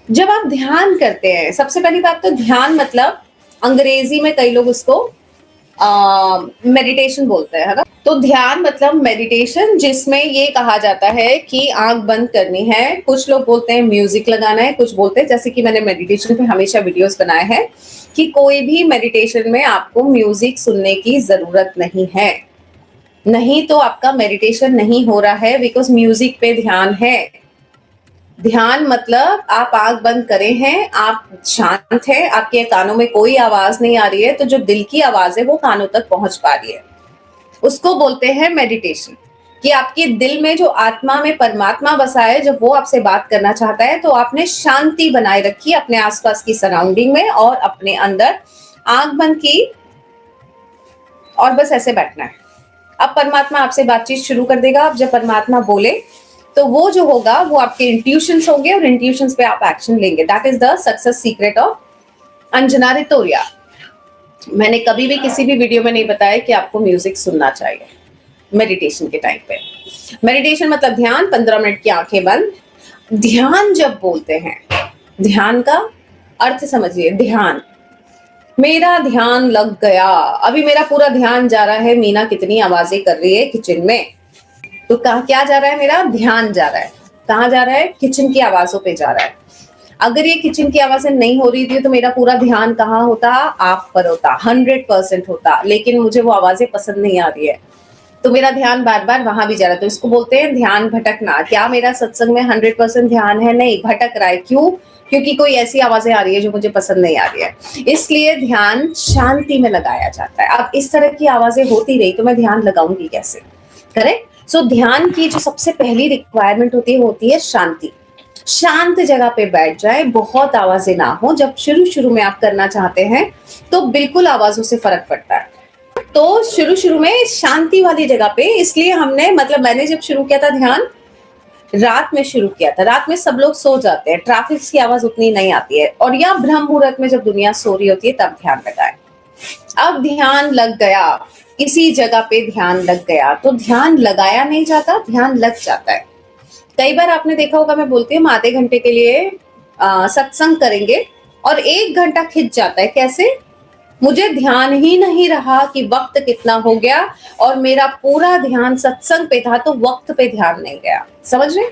जब आप ध्यान करते हैं, सबसे पहली बात तो ध्यान मतलब अंग्रेजी में कई लोग उसको मेडिटेशन बोलते हैं, है ना? तो ध्यान मतलब मेडिटेशन, जिसमें ये कहा जाता है कि आंख बंद करनी है। कुछ लोग बोलते हैं म्यूजिक लगाना है, कुछ बोलते हैं, जैसे कि मैंने मेडिटेशन पे हमेशा वीडियोस बनाए हैं, कि कोई भी मेडिटेशन में आपको म्यूजिक सुनने की जरूरत नहीं है। नहीं तो आपका मेडिटेशन नहीं हो रहा है, बिकॉज म्यूजिक पे ध्यान है। ध्यान मतलब आप आंख बंद करे हैं, आप शांत है, आपके कानों में कोई आवाज नहीं आ रही है, तो जो दिल की आवाज है वो कानों तक पहुंच पा रही है, उसको बोलते हैं मेडिटेशन। कि आपके दिल में जो आत्मा में परमात्मा बसा है, जब वो आपसे बात करना चाहता है, तो आपने शांति बनाए रखी अपने आसपास की सराउंडिंग में और अपने अंदर। आंख बंद की और बस ऐसे बैठना है। अब परमात्मा आपसे बातचीत शुरू कर देगा। अब जब परमात्मा बोले तो वो जो होगा वो आपके इंट्यूशंस होंगे और इंट्यूशंस पे आप एक्शन लेंगे। That is the success secret of Anjana Ritoria. मैंने कभी भी किसी भी वीडियो में नहीं बताया कि आपको म्यूजिक सुनना चाहिए मेडिटेशन के टाइम पे। मेडिटेशन मतलब ध्यान, 15 मिनट की आंखें बंद। ध्यान जब बोलते हैं, ध्यान का अर्थ समझिए। ध्यान, मेरा ध्यान लग गया, अभी मेरा पूरा ध्यान जा रहा है मीना कितनी आवाजें कर रही है किचन में। तो कहा क्या जा रहा है, मेरा ध्यान जा रहा है। कहाँ जा रहा है? किचन की आवाजों पे जा रहा है। अगर ये किचन की आवाजें नहीं हो रही थी तो मेरा पूरा ध्यान कहाँ होता? आप पर होता, 100% होता। लेकिन मुझे वो आवाजें पसंद नहीं आ रही है, तो मेरा ध्यान बार बार वहां भी जा रहा है। तो इसको बोलते हैं ध्यान भटकना। क्या मेरा सत्संग में 100% ध्यान है? नहीं, भटक रहा है। क्यों? क्योंकि कोई ऐसी आवाजें आ रही है जो मुझे पसंद नहीं आ रही है। इसलिए ध्यान शांति में लगाया जाता है। अब इस तरह की आवाजें होती रही तो मैं ध्यान लगाऊंगी कैसे? करेक्ट। सो ध्यान की जो सबसे पहली रिक्वायरमेंट होती है शांति। शांत जगह पे बैठ जाए, बहुत आवाजें ना हो। जब शुरू शुरू में आप करना चाहते हैं तो बिल्कुल आवाजों से फर्क पड़ता है। तो शुरू शुरू में शांति वाली जगह पे, इसलिए हमने मतलब मैंने जब शुरू किया था ध्यान, रात में शुरू किया था। रात में सब लोग सो जाते हैं, ट्रैफिक की आवाज उतनी नहीं आती है, और या ब्रह्म मुहूर्त में जब दुनिया सो रही होती है तब ध्यान लगाए। अब ध्यान लग गया, इसी जगह पे ध्यान लग गया, तो ध्यान लगाया नहीं जाता, ध्यान लग जाता है। कई बार आपने देखा होगा, मैं बोलती हूँ हम आधे घंटे के लिए सत्संग करेंगे और 1 घंटा खिंच जाता है। कैसे? मुझे ध्यान ही नहीं रहा कि वक्त कितना हो गया, और मेरा पूरा ध्यान सत्संग पे था तो वक्त पे ध्यान नहीं गया। समझ रहे?